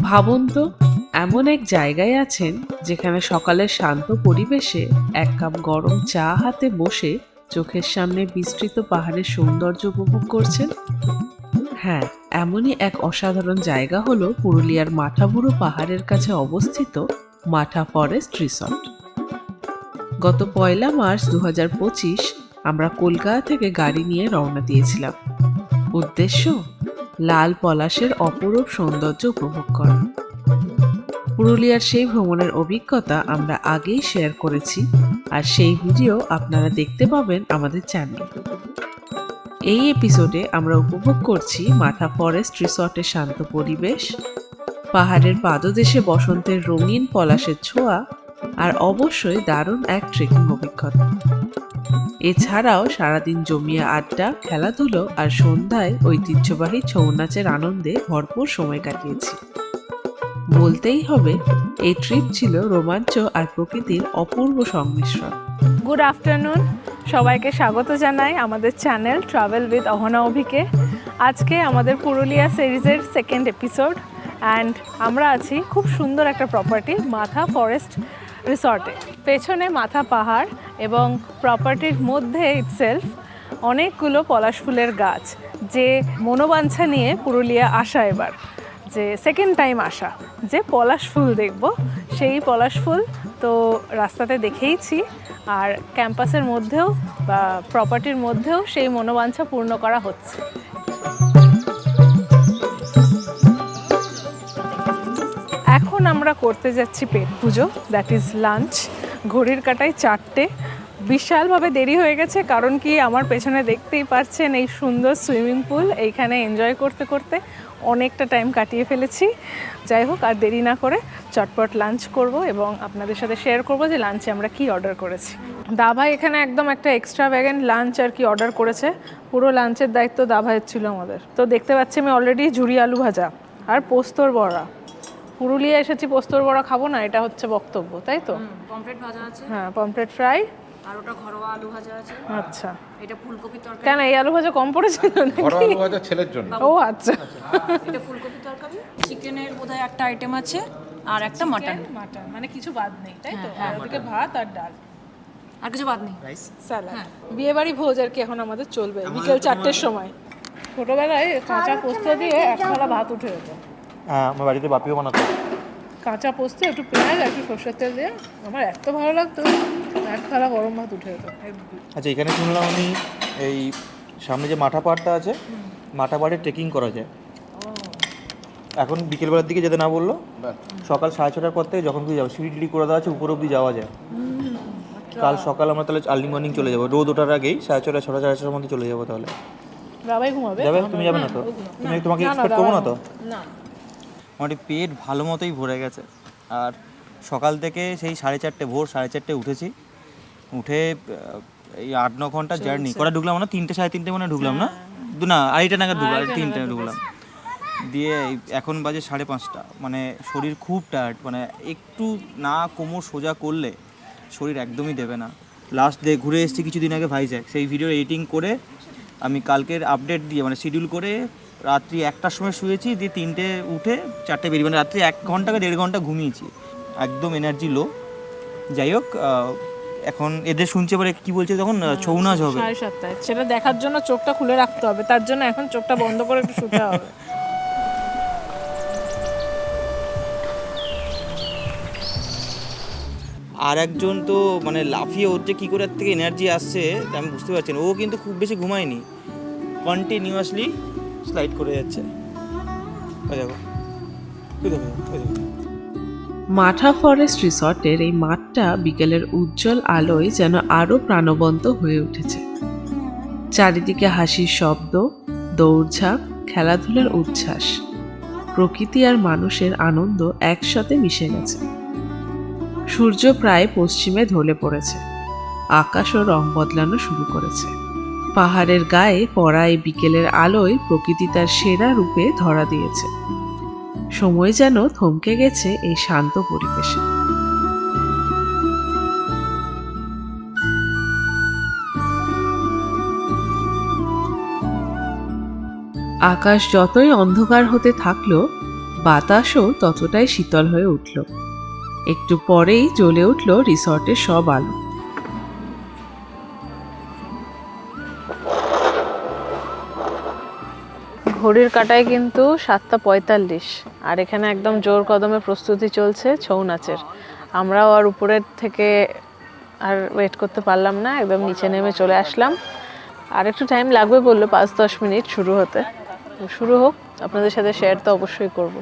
ভাবুন তো, এমন এক জায়গায় আছেন যেখানে সকালের শান্ত পরিবেশে এক কাপ গরম চা হাতে বসে চোখের সামনে বিস্তৃত পাহাড়ের সৌন্দর্য উপভোগ করছেন। হ্যাঁ, এমনই এক অসাধারণ জায়গা হলো পুরুলিয়ার মাঠাবুরু পাহাড়ের কাছে অবস্থিত মাঠা ফরেস্ট রিসর্ট। গত ১লা মার্চ ২০২৫ আমরা কলকাতা থেকে গাড়ি নিয়ে রওনা দিয়েছিলাম। উদ্দেশ্য লাল পলাশের অপরূপ সৌন্দর্য উপভোগ করা। পুরুলিয়ার সেই ভ্রমণের অভিজ্ঞতা আমরা আগেই শেয়ার করেছি, আর সেই ভিডিও আপনারা দেখতে পাবেন আমাদের চ্যানেলে। এই এপিসোডে আমরা উপভোগ করছি মাঠা ফরেস্ট রিসর্টের শান্ত পরিবেশ, পাহাড়ের পাদদেশে বসন্তের রঙিন পলাশের ছোঁয়া, আর অবশ্যই দারুণ এক ট্রেকিং অভিজ্ঞতা। এছাড়াও সারাদিন জমিয়ে আড্ডা, খেলাধুলো আর সন্ধ্যায় ঐতিহ্যবাহী ছৌ নাচের আনন্দে ভরপুর সময় কাটিয়েছি। বলতেই হবে, এই ট্রিপ ছিল রোমাঞ্চ আর প্রকৃতির অপূর্ব সংমিশ্রণ। গুড আফটারনুন, সবাইকে স্বাগত জানাই আমাদের চ্যানেল ট্রাভেল উইথ অহনা অভিকে। আজকে আমাদের পুরুলিয়া সিরিজের সেকেন্ড এপিসোড, অ্যান্ড আমরা আছি খুব সুন্দর একটা প্রপার্টি মাথা ফরেস্ট রিসর্টে। পেছনে মাথা পাহাড় এবং প্রপার্টির মধ্যে ইটসেলফ অনেকগুলো পলাশ ফুলের গাছ, যে মনোবাঞ্ছা নিয়ে পুরুলিয়া আসা, এবার যে সেকেন্ড টাইম আসা, যে পলাশ ফুল দেখব, সেই পলাশ ফুল তো রাস্তাতে দেখেইছি, আর ক্যাম্পাসের মধ্যেও বা প্রপার্টির মধ্যেও সেই মনোবাঞ্ছা পূর্ণ করা হচ্ছে। এখন আমরা করতে যাচ্ছি পেট পুজো, দ্যাট ইজ লাঞ্চ। ঘড়ির কাঁটায় 4টে। বিশালভাবে দেরি হয়ে গেছে, কারণ কি আমার পেছনে দেখতেই পাচ্ছেন এই সুন্দর সুইমিং পুল, এইখানে এনজয় করতে করতে অনেকটা টাইম কাটিয়ে ফেলেছি। যাই হোক, আর দেরি না করে চটপট লাঞ্চ করব এবং আপনাদের সাথে শেয়ার করব যে লাঞ্চে আমরা কি অর্ডার করেছি। দাভাই এখানে একদম একটা এক্সট্রাভ্যাগেন্ট লাঞ্চ আর কি অর্ডার করেছে। পুরো লাঞ্চের দায়িত্ব দাভাইয়ের ছিল আমাদের। তো দেখতে পাচ্ছি আমি অলরেডি ঝুরি আলু ভাজা আর পোস্তর বড়া। পুরুলিয়া এসেছি, পোস্তর বড়া খাবো না, এটা হচ্ছে বক্তব্য, তাই তো? পমফ্রেট ভাজা আছে, হ্যাঁ, পমফ্রেট ফ্রাই, আর ওটা ঘরোয়া আলু ভাজা আছে। আচ্ছা, এটা ফুলকপি তরকারি। কেন এই আলু ভাজা কম পড়েছিল নাকি? ঘরোয়া আলু ভাজা ছেলের জন্য। ও আচ্ছা, এটা ফুলকপি তরকারি। চিকেনের বোধহয় একটা আইটেম আছে, আর একটা মাটন। মাটন মানে কিছু বাদ নেই, তাই তো? হ্যাঁ, ওদিকে ভাত আর ডাল, আর কিছু বাদ নেই। স্যালাড। বিয়ে বাড়ি ভোজ আর কি এখন আমাদের চলবে বিকেল 4টের সময়। ছোটবেলায় কাঁচা পোস্ত দিয়ে এক থালা ভাত উঠে যেত। হ্যাঁ, আমার বাড়িতে বাপিও বানাতো। কাঁচা পোস্ত, একটু পেঁয়াজ, একটু সর্ষের তেল দিয়ে আমার এত ভালো লাগতো, এক থালা গরম ভাত উঠে যেত। আচ্ছা, এখানে শুনলাম আমি এই সামনে যে মাঠা পাহাড়টা আছে, মাঠা পাহাড়ে ট্রেকিং করা যায়। এখন বিকেলবেলার দিকে যেতে না বললো, সকাল 6:30টার পর থেকে যখন খুঁজে যাবো, সিঁড়ি টিড়ি করে দেওয়া আছে, উপর অব্দি যাওয়া যায়। কাল সকাল আমরা তাহলে আর্লি মর্নিং চলে যাবো, রোদ ওঠার আগেই 6:30, 6:30 মধ্যে চলে যাবো। তাহলে বাবাই ঘুমাবে? যাবে? তুমি যাবে না তো? তোমাকে এক্সপেক্ট করবো না তো? না, আমার পেট ভালো মতোই ভরে গেছে। আর সকাল থেকে সেই 4:30, ভোর 4:30 উঠেছি। উঠে এই 8-9 ঘন্টা জার্নি করে ঢুকলাম না, 3টে 3:30 মানে ঢুকলাম না, না 2:30 নাগাদ ঢুকলাম, 3টে ঢুকলাম। দিয়ে এখন বাজে 5:30। মানে শরীর খুব টায়ার্ড, মানে একটু না কোমর সোজা করলে শরীর একদমই দেবে না। লাস্ট ঘুরে এসেছি কিছুদিন আগে ভাইজ্যাক, সেই ভিডিও এডিটিং করে আমি কালকের আপডেট দিয়ে মানে শিডিউল করে রাত্রি 1টার সময় শুয়েছি, দিয়ে 3টে উঠে 4টে বেরিয়ে, মানে রাত্রি 1 ঘন্টা 1.5 ঘন্টা ঘুমিয়েছি, একদম এনার্জি লো। যাই হোক, এখন এদের শুনছে পরে কি বলছে, তখন ছৌ নাচ হবে 7:30, সেটা দেখার জন্য চোখটা খুলে রাখতে হবে, তার জন্য এখন চোখটা বন্ধ করে একটু শুতে হবে। আর একজন তো মানে লাফিয়ে ওর যে কী করে থেকে এনার্জি আসছে তা আমি বুঝতে পারছি না। ও কিন্তু খুব বেশি ঘুমায়নি, কন্টিনিউয়াসলি স্লাইড করে যাচ্ছে। মাঠা ফরেস্ট রিসর্টের এই মাঠটা বিকেলের উজ্জ্বল আলোয় যেন আরো প্রাণবন্ত হয়ে উঠেছে। চারিদিকে হাসির শব্দ, দৌড়ঝাঁপ, খেলাধুলার উচ্ছ্বাস, প্রকৃতি আর মানুষের আনন্দ একসাথে মিশে গেছে। সূর্য প্রায় পশ্চিমে ঢলে পড়েছে, আকাশও রং বদলানো শুরু করেছে। পাহাড়ের গায়ে পড়া এই বিকেলের আলোয় প্রকৃতি তার সেরা রূপে ধরা দিয়েছে। সময় যেন থমকে গেছে এই শান্ত পরিবেশে। আকাশ যতই অন্ধকার হতে থাকলো, বাতাসও ততটাই শীতল হয়ে উঠল। একটু পরেই জ্বলে উঠল রিসর্টের সব আলো। ঘড়ির কাঁটায় কিন্তু 7:45, আর এখানে একদম জোর কদমে প্রস্তুতি চলছে ছৌ নাচের। আমরাও আর উপরের থেকে আর ওয়েট করতে পারলাম না, একদম নিচে নেমে চলে আসলাম। আর একটু টাইম লাগবে বললো, 5-10 মিনিট শুরু হতে। শুরু হোক, আপনাদের সাথে শেয়ার তো অবশ্যই করব।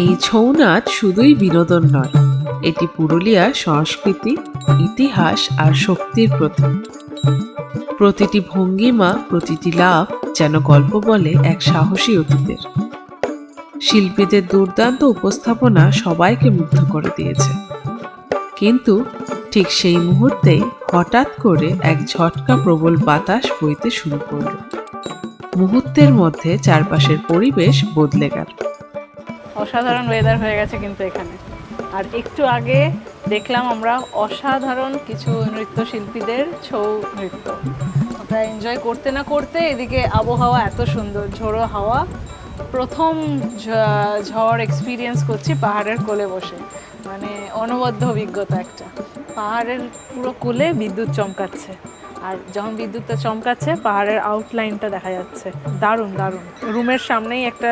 এই ছৌ নাচ শুধুই বিনোদন নয়, এটি পুরুলিয়ার সংস্কৃতি, ইতিহাস আর শক্তির প্রতীক। প্রতিটি ভঙ্গিমা, প্রতিটি লাফ যেন গল্প বলে এক সাহসী অতীতের। শিল্পীদের দুর্দান্ত উপস্থাপনা সবাইকে মুগ্ধ করে দিয়েছে। কিন্তু ঠিক সেই মুহূর্তেই হঠাৎ করে এক ঝটকা প্রবল বাতাস বইতে শুরু করল। মুহূর্তের মধ্যে চারপাশের পরিবেশ বদলে গেল। অসাধারণ ওয়েদার হয়ে গেছে কিন্তু এখানে। আর একটু আগে দেখলাম আমরা অসাধারণ কিছু নৃত্যশিল্পীদের ছৌ নৃত্য। ওটা এনজয় করতে না করতে এদিকে আবহাওয়া এত সুন্দর, ঝোড়ো হাওয়া। প্রথম ঝড় এক্সপিরিয়েন্স করছি পাহাড়ের কোলে বসে, মানে অনবদ্য অভিজ্ঞতা একটা। পাহাড়ের পুরো কোলে বিদ্যুৎ চমকাচ্ছে, আর যখন বিদ্যুৎটা চমকাচ্ছে পাহাড়ের আউটলাইনটা দেখা যাচ্ছে। দারুণ দারুণ। রুমের সামনেই একটা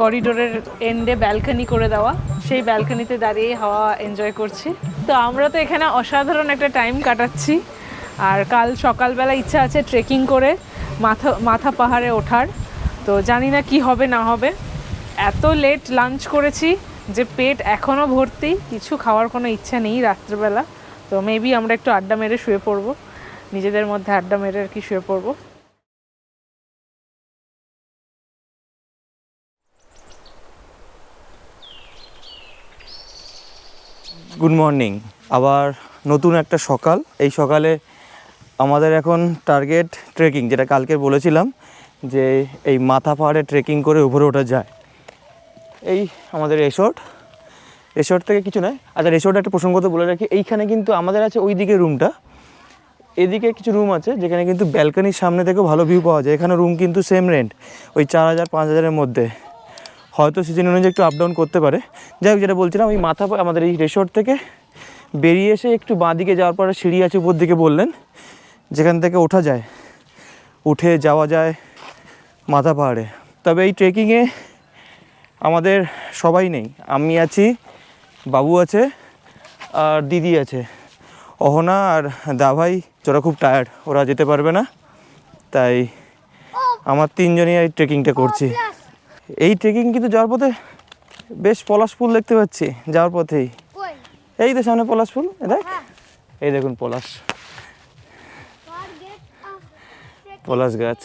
করিডোরের এন্ডে ব্যালকনি করে দেওয়া, সেই ব্যালকনিতে দাঁড়িয়ে হাওয়া এনজয় করছি। তো আমরা তো এখানে অসাধারণ একটা টাইম কাটাচ্ছি। আর কাল সকালবেলা ইচ্ছা আছে ট্রেকিং করে মাথা পাহাড়ে ওঠার। তো জানি না কি হবে না হবে। এত লেট লাঞ্চ করেছি যে পেট এখনও ভর্তি, কিছু খাওয়ার কোনো ইচ্ছা নেই রাত্রেবেলা। তো মেবি আমরা একটু আড্ডা মেরে শুয়ে পড়বো, নিজেদের মধ্যে আড্ডা মেরে আর কি শুয়ে পড়বো। Good morning. আবার নতুন একটা সকাল। এই সকালে আমাদের এখন টার্গেট ট্রেকিং, যেটা কালকে বলেছিলাম যে এই মাথা পাহাড়ে ট্রেকিং করে উপরে ওঠা যায়। এই আমাদের রিসোর্ট থেকে কিছু নয়। আচ্ছা, রিসোর্টে একটা প্রসঙ্গত বলে রাখি, এইখানে কিন্তু আমাদের আছে ওই দিকে রুমটা, এদিকে কিছু রুম আছে যেখানে কিন্তু ব্যালকনির সামনে থেকেও ভালো ভিউ পাওয়া যায়। এখানে রুম কিন্তু সেম রেন্ট, ওই 4,000-5,000-এর মধ্যে। হয়তো সিজন অনুযায়ী একটু আপ ডাউন করতে পারে। যাই হোক, যেটা বলছিলাম, ওই আমাদের এই রিসোর্ট থেকে বেরিয়ে এসে একটু বাঁ দিকে যাওয়ার পরে সিঁড়ি আছে উপর দিকে বললেন, যেখান থেকে ওঠা যায়, উঠে যাওয়া যায় মাথা পাহাড়ে। তবে এই ট্রেকিংয়ে আমাদের সবাই নেই। আমি আছি, বাবু আছে, আর দিদি আছে। অহনা আর দাভাই ওরা খুব টায়ার্ড, ওরা যেতে পারবে না, তাই আমার তিনজনই এই ট্রেকিংটা করছি। এই ট্রেকিং কিন্তু যাওয়ার পথে বেশ পলাশ ফুল দেখতে পাচ্ছি যাওয়ার পথেই। এই তো সামনে পলাশ ফুল, দেখ, এই দেখুন পলাশ গাছ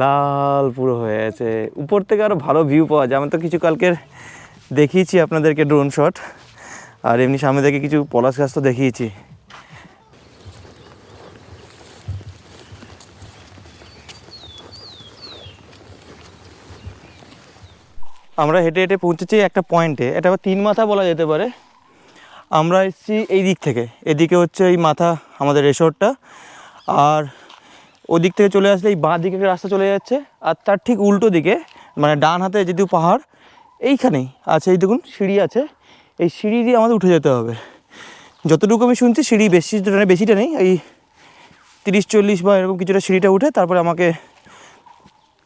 লাল পুরো হয়ে আছে। উপর থেকে আরও ভালো ভিউ পাওয়া যায়। আমি তো কিছু কালকের দেখিয়েছি আপনাদেরকে ড্রোন শট, আর এমনি সামনে থেকে কিছু পলাশ গাছ তো দেখিয়েছি। আমরা হেঁটে হেঁটে পৌঁছেছি একটা পয়েন্টে, এটা 3 মাথা বলা যেতে পারে। আমরা এসেছি এই দিক থেকে, এদিকে হচ্ছে এই মাথা আমাদের রিসোর্টটা, আর ওদিক থেকে চলে আসলে এই বাঁ দিকে একটা রাস্তা চলে যাচ্ছে, আর তার ঠিক উল্টো দিকে মানে ডান হাতে যেহেতু পাহাড় এইখানেই আছে, এই দেখুন সিঁড়ি আছে, এই সিঁড়ি দিয়ে আমাদের উঠে যেতে হবে। যতটুকু আমি শুনছি সিঁড়ি বেশিটা নেই, এই 30-40 বা এরকম কিছুটা সিঁড়িটা উঠে তারপরে আমাকে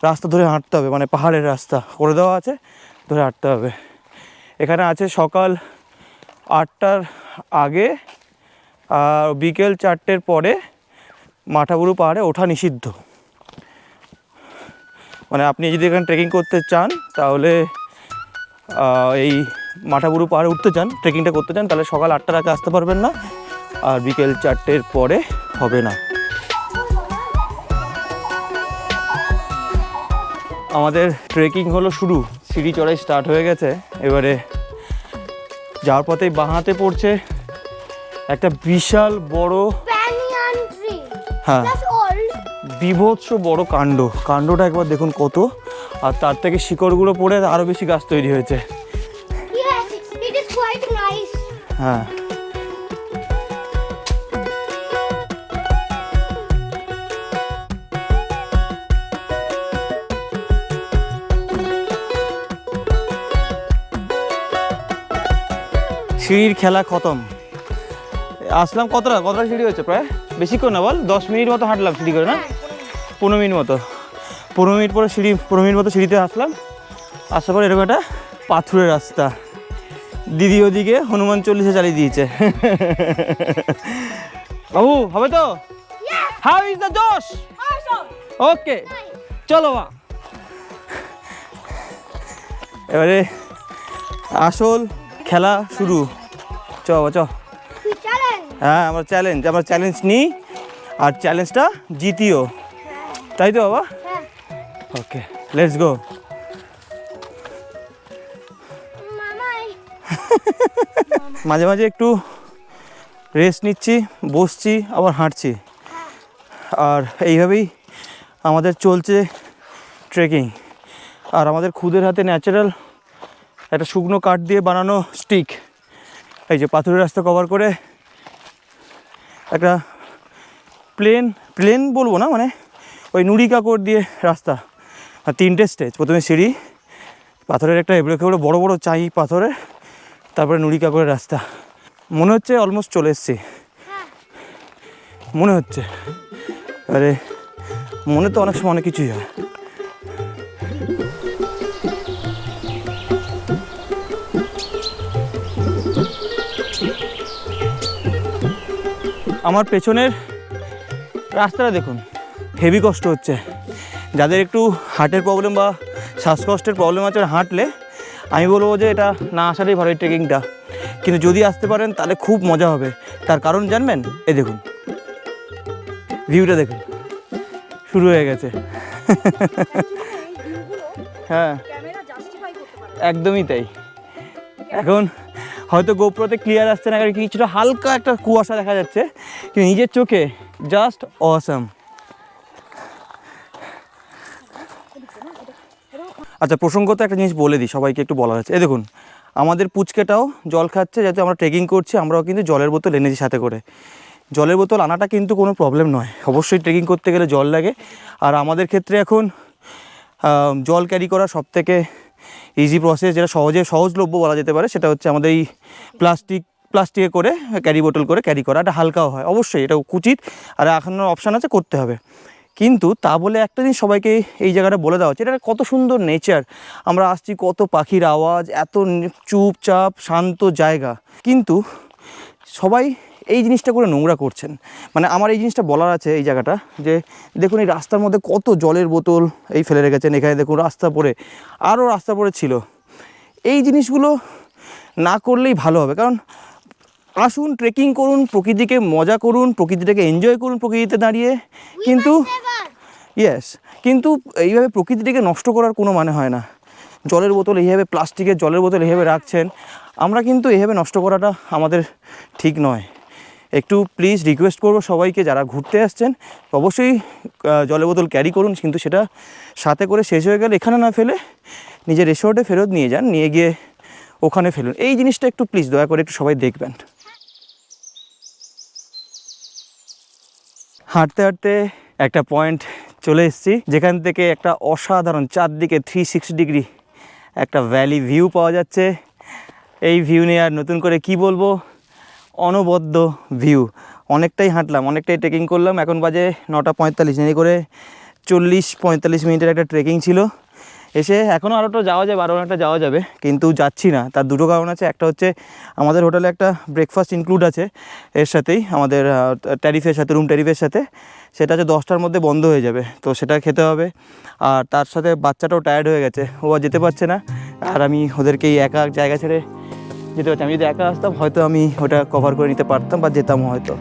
রাস্তা ধরে হাঁটতে হবে, মানে পাহাড়ের রাস্তা করে দেওয়া আছে, ধরে হাঁটতে হবে। এখানে আছে সকাল 8টার আগে আর বিকেল 4টের পরে মাঠাবুরু পাহাড়ে ওঠা নিষিদ্ধ। মানে আপনি যদি এখানে ট্রেকিং করতে চান তাহলে এই মাঠাবুরু পাহাড়ে উঠতে চান, ট্রেকিংটা করতে চান, তাহলে সকাল 8টার আগে আসতে পারবেন না, আর বিকেল 4টের পরে হবে না। আমাদের ট্রেকিং হলো শুরু, সিঁড়ি চড়াই স্টার্ট হয়ে গেছে। এবারে যাওয়ার পথেই বাঁ হাতে পড়ছে একটা বিশাল বড়, banyan tree. হ্যাঁ That's old. বিভৎস বড় কাণ্ডটা একবার দেখুন কত, আর তার থেকে শিকড়গুলো পড়ে আরও বেশি গাছ তৈরি হয়েছে। Yes, it is quite nice. হ্যাঁ, সিঁড়ির খেলা খতম। আসলাম কতটা সিঁড়ি হচ্ছে, প্রায় বেশিক্ষণ না বল, 10 মিনিট মতো হাঁটলাম সিঁড়ি করে, না 15 মিনিট মতো, 15 মিনিট পরে 15 মিনিট মতো সিঁড়িতে আসলাম। আসার পর এরকম একটা পাথুরের রাস্তা, দিদি ওদিকে হনুমান চল্লিশে চালিয়ে দিয়েছে। বাবু হবে তো? হাউ ইজ দ্য জোশ? ওকে চলো বা। এবারে আসল খেলা শুরু, চ চ। We challenge. হ্যাঁ আমরা চ্যালেঞ্জ নিই আর চ্যালেঞ্জটা জিতিও, তাই তো বাবা? হ্যাঁ। Okay let's go. মামাই। মাঝে মাঝে একটু রেস্ট নিচ্ছি, বসছি, আবার হাঁটছি, আর এইভাবেই আমাদের চলছে ট্রেকিং। আর আমাদের খুদের হাতে ন্যাচারাল একটা শুকনো কাঠ দিয়ে বানানো স্টিক, এই যে পাথরের রাস্তা কভার করে একটা প্লেন বলবো না, মানে ওই নুড়ি কাকড় দিয়ে রাস্তা, আর 3টে স্টেজ, প্রথমে সিঁড়ি, পাথরের একটা এবড়ো খেবড়ো বড় বড় চাই পাথরে, তারপরে নুড়ি কাকড়ের রাস্তা। মনে হচ্ছে অলমোস্ট চলে এসেছি, মনে হচ্ছে। আরে মনে তো অনেক সময় অনেক কিছুই হয়। আমার পেছনের রাস্তাটা দেখুন, হেভি কষ্ট হচ্ছে। যাদের একটু হার্টের প্রবলেম বা শ্বাসকষ্টের প্রবলেম আছে হাঁটলে, আমি বলবো যে এটা না আসাটাই ভালো, এই ট্রেকিংটা। কিন্তু যদি আসতে পারেন তাহলে খুব মজা হবে। তার কারণ জানবেন, এই দেখুন ভিউটা দেখুন, শুরু হয়ে গেছে। হ্যাঁ একদমই তাই। এখন হয়তো গোপ্রোতে ক্লিয়ার আসছে না, কারণ কিছুটা হালকা একটা কুয়াশা দেখা যাচ্ছে, কিন্তু নিজের চোখে জাস্ট অসাম। আচ্ছা প্রসঙ্গত একটা জিনিস বলে দিই, সবাইকে একটু বলার আছে। এই দেখুন আমাদের পুচকেটাও জল খাচ্ছে, যাতে আমরা ট্রেকিং করছি, আমরাও কিন্তু জলের বোতল এনেছি সাথে করে। জলের বোতল আনাটা কিন্তু কোনো প্রবলেম নয়, অবশ্যই ট্রেকিং করতে গেলে জল লাগে। আর আমাদের ক্ষেত্রে এখন জল ক্যারি করা সবথেকে ইজি প্রসেস, যেটা সহজলভ্য বলা যেতে পারে, সেটা হচ্ছে আমাদের এই প্লাস্টিকে করে ক্যারি বোতল করে ক্যারি করা। এটা হালকাও হয়, অবশ্যই এটা উচিত, আর এখনও অপশান আছে, করতে হবে। কিন্তু তা বলে একটা জিনিস সবাইকে এই জায়গাটা বলে দেওয়া হচ্ছে, এটা কত সুন্দর নেচার, আমরা আসছি, কত পাখির আওয়াজ, এত চুপচাপ শান্ত জায়গা, কিন্তু সবাই এই জিনিসটা করে নোংরা করছেন। মানে আমার এই জিনিসটা বলার আছে এই জায়গাটা, যে দেখুন এই রাস্তার মধ্যে কত জলের বোতল এই ফেলে রেখেছেন, এখানে দেখুন রাস্তা পড়ে, আরও রাস্তা পড়ে ছিল। এই জিনিসগুলো না করলেই ভালো হবে। কারণ আসুন ট্রেকিং করুন, প্রকৃতিকে মজা করুন, প্রকৃতিটাকে এনজয় করুন প্রকৃতিতে দাঁড়িয়ে, কিন্তু কিন্তু এইভাবে প্রকৃতিটাকে নষ্ট করার কোনো মানে হয় না। জলের বোতল এইভাবে, প্লাস্টিকের জলের বোতল এইভাবে রাখছেন, আমরা কিন্তু এইভাবে নষ্ট করাটা আমাদের ঠিক নয়। একটু প্লিজ রিকোয়েস্ট করবো সবাইকে, যারা ঘুরতে আসছেন অবশ্যই জলের বোতল ক্যারি করুন, কিন্তু সেটা সাথে করে শেষ হয়ে গেলে এখানে না ফেলে নিজের রিসোর্টে ফেরত নিয়ে যান, নিয়ে গিয়ে ওখানে ফেলুন। এই জিনিসটা একটু প্লিজ দয়া করে একটু সবাই দেখবেন। হাঁটতে হাঁটতে একটা পয়েন্ট চলে এসেছি যেখান থেকে একটা অসাধারণ চারদিকে 360 ডিগ্রি একটা ভ্যালি ভিউ পাওয়া যাচ্ছে। এই ভিউ নিয়ে আর নতুন করে কি বলবো, অনবদ্য ভিউ। অনেকটাই হাঁটলাম, অনেকটাই ট্রেকিং করলাম। এখন বাজে 9:45, এই করে 40-45 মিনিটের একটা ট্রেকিং ছিল। এসে এখনও আরোটা যাওয়া যাবে, আরও একটা যাওয়া যাবে, কিন্তু যাচ্ছি না। তার দুটো কারণ আছে। একটা হচ্ছে আমাদের হোটেলে একটা ব্রেকফাস্ট ইনক্লুড আছে এর সাথেই, আমাদের ট্যারিফের সাথে, রুম ট্যারিফের সাথে। সেটা হচ্ছে 10টার মধ্যে বন্ধ হয়ে যাবে, তো সেটা খেতে হবে। আর তার সাথে বাচ্চাটাও টায়ার্ড হয়ে গেছে, ও আর যেতে পারছে না। আর আমি ওদেরকে এই একা জায়গা ছেড়ে যেতে পারছি। আমি যদি একা আসতাম হয়তো আমি ওটা কভার করে নিতে পারতাম বা যেতাম হয়তো।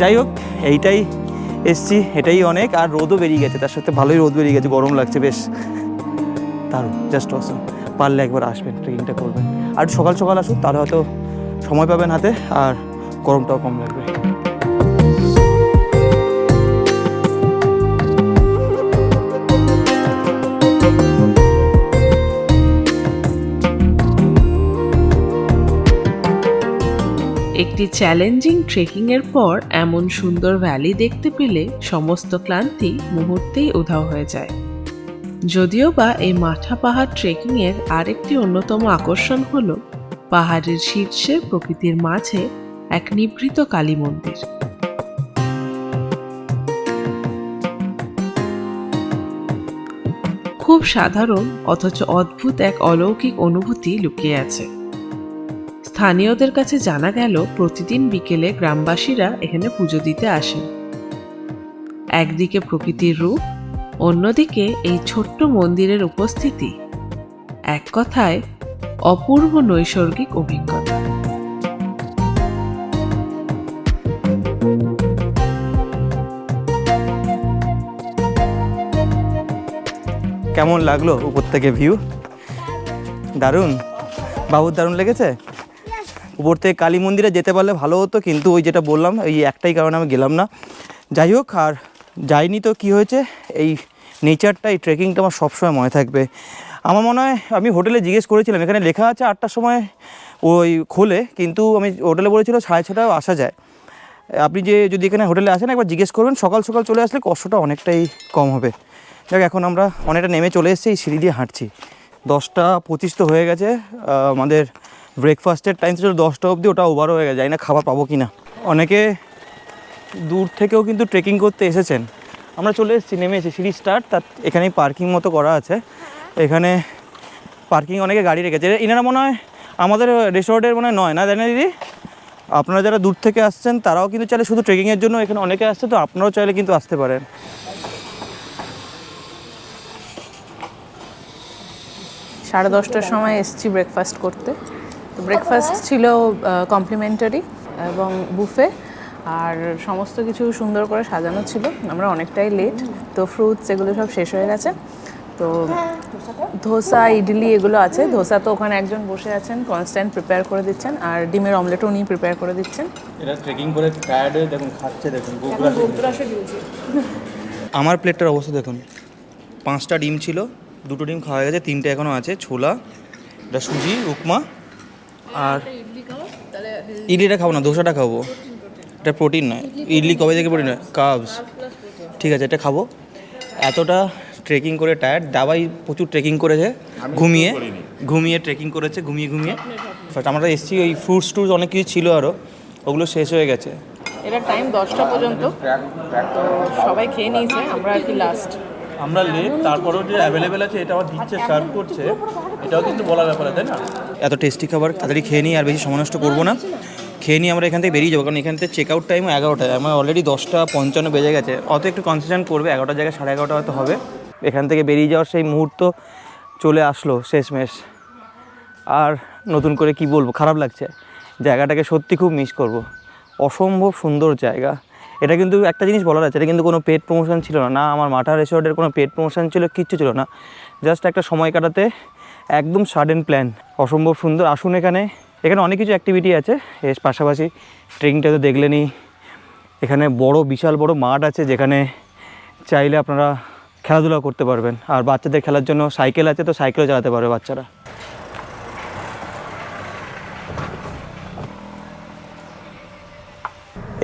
যাই হোক, এইটাই এসছি, এটাই অনেক। আর রোদও বেরিয়ে গেছে, তার সাথে ভালোই রোদ বেরিয়ে গেছে, গরম লাগছে বেশ। দারুণ, জাস্ট অসম। পারলে একবার আসবেন, ট্রেকিংটা করবেন। আর সকাল সকাল আসুন, তাহলে হয়তো সময় পাবেন হাতে আর গরমটাও কম লাগবে। একটি চ্যালেঞ্জিং ট্রেকিংয়ের পর এমন সুন্দর ভ্যালি দেখতে পেলে সমস্ত ক্লান্তি মুহূর্তেই উধাও হয়ে যায়। যদিও বা এই মাঠা পাহাড় ট্রেকিংয়ের আরেকটি অন্যতম আকর্ষণ হলো পাহাড়ের শীর্ষে প্রকৃতির মাঝে এক নিভৃত কালী মন্দির। খুব সাধারণ অথচ অদ্ভুত এক অলৌকিক অনুভূতি লুকিয়ে আছে। স্থানীয়দের কাছে জানা গেল প্রতিদিন বিকেলে গ্রামবাসীরা এখানে পুজো দিতে আসেন। একদিকে প্রকৃতির রূপ, অন্যদিকে এই ছোট্ট মন্দিরের উপস্থিতি, এক কথায় অপূর্ব নৈসর্গিক অভিজ্ঞতা। কেমন লাগলো উপর থেকে ভিউ? দারুণ বাবুর, দারুণ লেগেছে। উপর থেকে কালী মন্দিরে যেতে পারলে ভালো হতো, কিন্তু ওই যেটা বললাম এই একটাই কারণে আমি গেলাম না। যাই হোক, আর যাইনি তো কি হয়েছে, এই নেচারটা, এই ট্রেকিংটা আমার সবসময় মনে থাকবে। আমার মনে হয় আমি হোটেলে জিজ্ঞেস করেছিলাম, এখানে লেখা আছে 8টার সময় ওই খোলে, কিন্তু আমি হোটেলে বলেছিল 6:30টাও আসা যায়। আপনি যদি এখানে হোটেলে আসেন একবার জিজ্ঞেস করবেন, সকাল সকাল চলে আসলে কষ্টটা অনেকটাই কম হবে। দেখ, এখন আমরা অনেকটা নেমে চলে এসেছি, এই সিঁড়ি দিয়ে হাঁটছি। 10:25 তো হয়ে গেছে। আমাদের ব্রেকফাস্টের টাইম ছিল 10টা অবধি, ওটা ওভারও হয়ে গেছে, জানি না খাবার পাবো কি না। অনেকে দূর থেকেও কিন্তু ট্রেকিং করতে এসেছেন। আমরা চলে এসেছি, নেমে এসেছি, সিঁড়ি স্টার্ট। তার এখানেই পার্কিং মতো করা আছে। এখানে পার্কিং অনেকে গাড়ি রেখেছে। এনারা মনে হয় আমাদের রিসর্টের মনে হয় নয়, না জানেন দিদি? আপনারা যারা দূর থেকে আসছেন তারাও কিন্তু চাইলে শুধু ট্রেকিংয়ের জন্য এখানে অনেকে আসছে, তো আপনারাও চাইলে কিন্তু আসতে পারেন। 10:30টার সময় এসেছি ব্রেকফাস্ট করতে। তো ব্রেকফাস্ট ছিল কমপ্লিমেন্টারি এবং বুফে, আর সমস্ত কিছু সুন্দর করে সাজানো ছিল। আমরা অনেকটাই লেট, তো ফ্রুটস এগুলো সব শেষ হয়ে গেছে। তো ধোসা, ইডলি এগুলো আছে। ধোসা তো ওখানে একজন বসে আছেন, কনস্ট্যান্ট প্রিপেয়ার করে দিচ্ছেন, আর ডিমের অমলেটও উনি প্রিপেয়ার করে দিচ্ছেন। এটা ট্রেকিং করে টায়ার্ড হয়ে দেখুন খাচ্ছে, দেখুন আমার প্লেটটার অবস্থা দেখুন। 5টা ডিম ছিল, 2টো ডিম খাওয়া গেছে, 3টে এখনও আছে। ছোলা, এটা সুজি, উপমা, আর ইডলিটা খাবো না, ধোসাটা খাবো। এটা প্রোটিন নয়, ইডলি কবে থেকে প্রোটিন নয়, কার্বস। ঠিক আছে, এটা খাবো। এতটা ট্রেকিং করে টায়ার্ড। দাবাই প্রচুর ট্রেকিং করেছে, ঘুমিয়ে ট্রেকিং করেছে, ঘুমিয়ে। ফার্স্ট আমরা এসেছি, ওই ফ্রুটস টুটস অনেক কিছু ছিল আরও, ওগুলো শেষ হয়ে গেছে। এটা টাইম 10টা পর্যন্ত, তো সবাই খেয়ে নিয়েছে, আমরা আর কি লাস্ট। আমরা লেট, তারপরেও যে অ্যাভেলেবেল আছে এটা আবার দিচ্ছে, সার্ভ করছে, এটাও কিন্তু বলা ব্যাপার আছে না। এত টেস্টি খাবার তাড়াতাড়ি খেয়ে নিই, আর বেশি সময় নষ্ট করবো না। খেয়ে নিয়ে আমরা এখান থেকে বেরিয়ে যাবো, কারণ এখান থেকে চেক আউট টাইম 11টায়। আমার অলরেডি 10:55 বেজে গেছে। অত একটু কনসেশন করবে, 11টার জায়গায় 11:30 হয়তো হবে। এখান থেকে বেরিয়ে যাওয়ার সেই মুহূর্ত চলে আসলো শেষমেশ। আর নতুন করে কি বলবো, খারাপ লাগছে। জায়গাটাকে সত্যি খুব মিস করব। অসম্ভব সুন্দর জায়গা। এটা কিন্তু একটা জিনিস বলার আছে, এটা কিন্তু কোনো পেড প্রমোশন ছিল না, আমার মাঠা রিসর্টের কোনো পেড প্রমোশন ছিল, কিচ্ছু ছিল না। জাস্ট একটা সময় কাটাতে একদম সাডেন প্ল্যান। অসম্ভব সুন্দর। আসুন, এখানে অনেক কিছু অ্যাক্টিভিটি আছে। এর পাশাপাশি ট্রেকিংটা তো দেখলেনই। এখানে বিশাল বড় মাঠ আছে, যেখানে চাইলে আপনারা খেলাধুলা করতে পারবেন। আর বাচ্চাদের খেলার জন্য সাইকেল আছে, তো সাইকেলও চালাতে পারবে বাচ্চারা।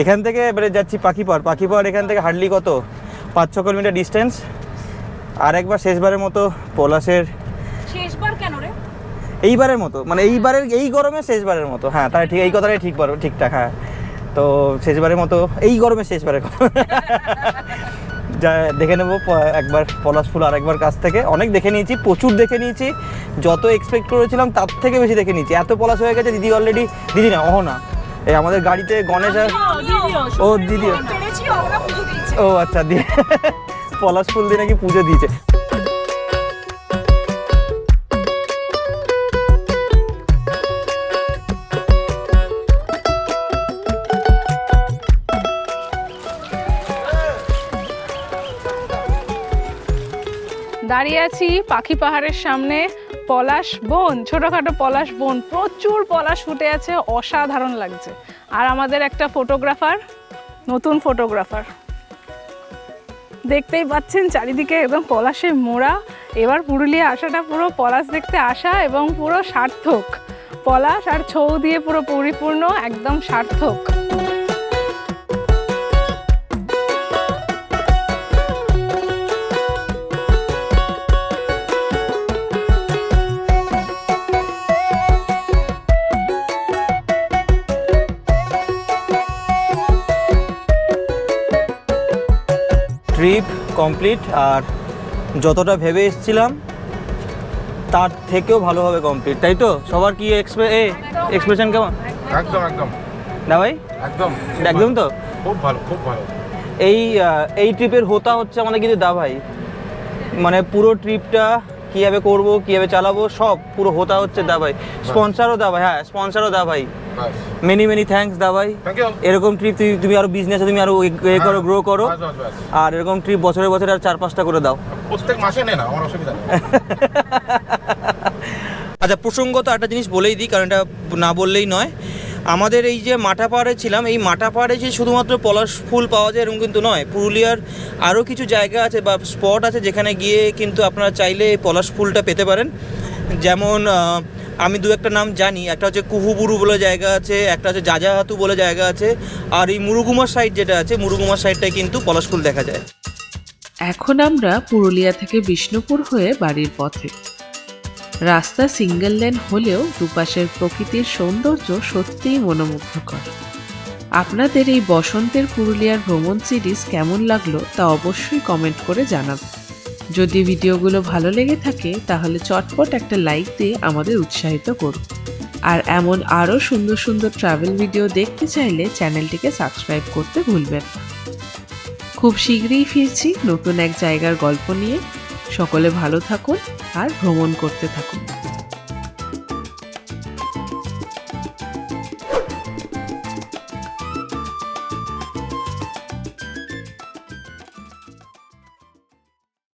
এখান থেকে এবারে যাচ্ছি পাখিপাড় এখান থেকে হার্ডলি কত 5-6 কিলোমিটার ডিস্টেন্স। আর একবার শেষবারের মতো পলাশের, শেষবার কেন রে? এইবারের মতো মানে এই গরমে শেষবারের মতো, হ্যাঁ তাই ঠিক, এই কথাটাই ঠিকঠাক। হ্যাঁ, তো শেষবারের মতো এই গরমে শেষবারের কথা যা দেখে নেবো একবার পলাশ ফুল। আর একবার কাছ থেকে অনেক দেখে নিয়েছি, প্রচুর দেখে নিয়েছি, যত এক্সপেক্ট করেছিলাম তার থেকে বেশি দেখে নিয়েছি। এত পলাশ হয়ে গেছে, দিদি অলরেডি, দিদি না অহনা, এই আমাদের গাড়িতে গণেশ আর ও দিদিও, ও আচ্ছা দিয়ে পলাশ ফুল দিয়ে নাকি পুজো দিয়েছে। দাঁড়িয়ে আছি পাখি পাহাড়ের সামনে, পলাশ বন, ছোটোখাটো পলাশ বন, প্রচুর পলাশ ফুটে আছে, অসাধারণ লাগছে। আর আমাদের একটা ফটোগ্রাফার, নতুন ফটোগ্রাফার, দেখতেই পাচ্ছেন চারিদিকে একদম পলাশে মোড়া। এবার পুরুলিয়া আসাটা পুরো পলাশ দেখতে আসা এবং পুরো সার্থক, পলাশ আর ছৌ দিয়ে পুরো পরিপূর্ণ, একদম সার্থক। ট্রিপ কমপ্লিট, আর যতটা ভেবে এসেছিলাম তার থেকেও ভালোভাবে কমপ্লিট, তাই তো? সবার কি এক্সপ্রেশন কেমন? একদম একদম না ভাই, একদম একদম তো খুব ভালো, খুব ভালো। এই ট্রিপের হোতা হচ্ছে আমাদের কিন্তু দা ভাই, মানে পুরো ট্রিপটা কীভাবে করবো, কীভাবে চালাবো, সব পুরো হোতা হচ্ছে দা ভাই। স্পন্সারও দা ভাই, হ্যাঁ স্পন্সারও দা ভাই। মেনি থ্যাঙ্কস দা ভাই। এরকম ট্রিপ তুমি আরো বিজনেসে তুমি আরো করো, গ্রো করো, আর এরকম ট্রিপ বছরে বছরে আর 4-5টা করে দাও। প্রত্যেক মাসে নেই না, আমার অসুবিধা নেই। আচ্ছা, প্রসঙ্গত একটা জিনিস বলেই দিই, কারণ এটা না বললেই নয়। আমাদের এই যে মাঠা পাহাড়ে ছিলাম, এই মাঠা পাহাড়ে যে শুধুমাত্র পলাশ ফুল পাওয়া যায় এরকম কিন্তু নয়, পুরুলিয়ার আরও কিছু জায়গা আছে বা স্পট আছে যেখানে গিয়ে কিন্তু আপনারা চাইলে এই পলাশ ফুলটা পেতে পারেন। যেমন আমি 2-একটা নাম জানি, একটা হচ্ছে কুহুবুরু বলে জায়গা আছে, একটা হচ্ছে যাজাহাতু বলে জায়গা আছে, আর এই মুরুগুমার সাইড যেটা আছে, মুরুগুমার সাইডটায় কিন্তু পলাশ ফুল দেখা যায়। এখন আমরা পুরুলিয়া থেকে বিষ্ণুপুর হয়ে বাড়ির পথে। রাস্তা সিঙ্গেল লেন হলেও দুপাশের প্রকৃতির সৌন্দর্য সত্যিই মনোমুগ্ধকর। আপনাদের এই বসন্তের পুরুলিয়ার ভ্রমণ সিরিজ কেমন লাগলো তা অবশ্যই কমেন্ট করে জানাবেন। যদি ভিডিওগুলো ভালো লেগে থাকে তাহলে চটপট একটা লাইক দিয়ে আমাদের উৎসাহিত করুন। আর এমন আরও সুন্দর সুন্দর ট্রাভেল ভিডিও দেখতে চাইলে চ্যানেলটিকে সাবস্ক্রাইব করতে ভুলবেন না। খুব শীঘ্রই ফিরছি নতুন এক জায়গার গল্প নিয়ে। সকলে ভালো থাকুন আর ভ্রমণ করতে থাকুন।